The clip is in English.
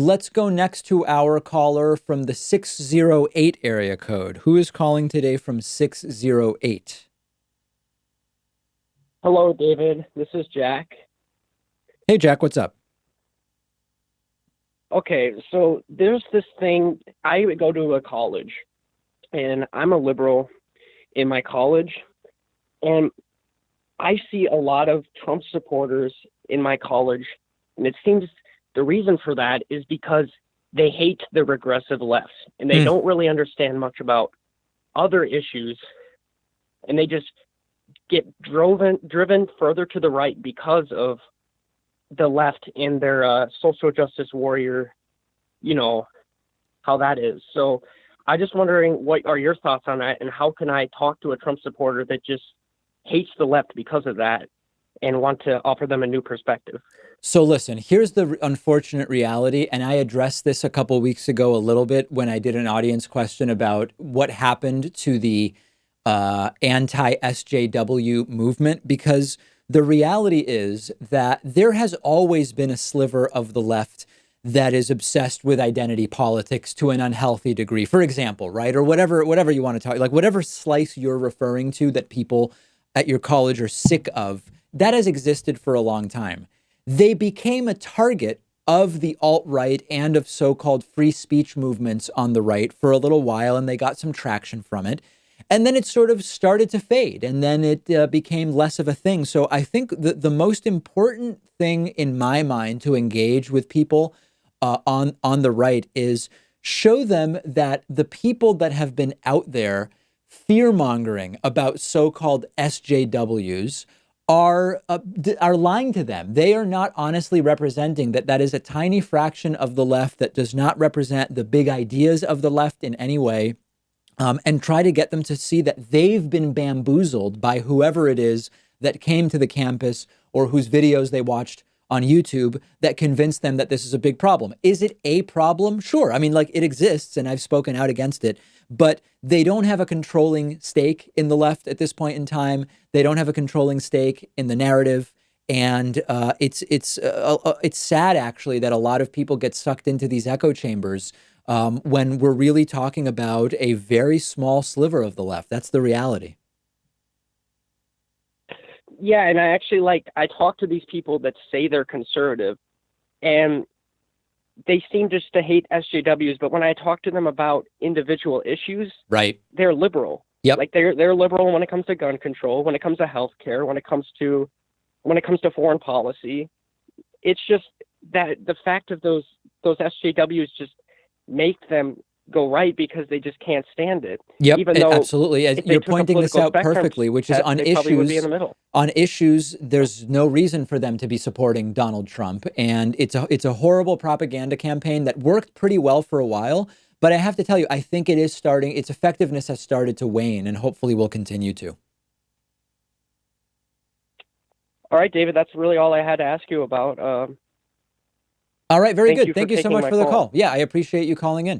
Let's go next to our caller from the 608 area code. Who is calling today from 608? Hello, David. This is Jack. Hey, Jack, what's up? Okay, so there's this thing. I go to a college, and I'm a liberal in my college, and I see a lot of Trump supporters in my college, and it seems the reason for that is because they hate the regressive left, and they Mm. don't really understand much about other issues, and they just get driven further to the right because of the left and their social justice warrior, you know, how that is. So I just wondering, what are your thoughts on that, and how can I talk to a Trump supporter that just hates the left because of that and want to offer them a new perspective? So listen, here's the unfortunate reality, and I addressed this a couple weeks ago a little bit when I did an audience question about what happened to the anti-SJW movement, because the reality is that there has always been a sliver of the left that is obsessed with identity politics to an unhealthy degree, for example, right? Or whatever you want to talk, like whatever slice you're referring to that people at your college are sick of, that has existed for a long time. They became a target of the alt-right and of so-called free speech movements on the right for a little while, and they got some traction from it. And then it sort of started to fade, and then it became less of a thing. So I think the most important thing in my mind to engage with people on the right is show them that the people that have been out there fear mongering about so-called SJWs are lying to them. They are not honestly representing that. That is a tiny fraction of the left that does not represent the big ideas of the left in any way. And try to get them to see that they've been bamboozled by whoever it is that came to the campus or whose videos they watched on YouTube that convinced them that this is a big problem. Is it a problem? Sure. I mean, like, it exists, and I've spoken out against it, but they don't have a controlling stake in the left at this point in time. They don't have a controlling stake in the narrative. And it's sad, actually, that a lot of people get sucked into these echo chambers when we're really talking about a very small sliver of the left. That's the reality. Yeah, and I talk to these people that say they're conservative, and they seem just to hate SJWs, but when I talk to them about individual issues, Right. they're liberal. Yep. Like they're liberal when it comes to gun control, when it comes to healthcare, when it comes to foreign policy. It's just that the fact of those SJWs just make them go right because they just can't stand it. Yep, Even though absolutely. if they You're took a pointing this political out spectrum perfectly, which is test, they probably would be in the middle. on issues, there's no reason for them to be supporting Donald Trump. And it's a horrible propaganda campaign that worked pretty well for a while. But I have to tell you, I think its effectiveness has started to wane, and hopefully will continue to. All right, David, that's really all I had to ask you about. All right, very Thank good. you for Thank you so taking much my for the call. call. Yeah, I appreciate you calling in.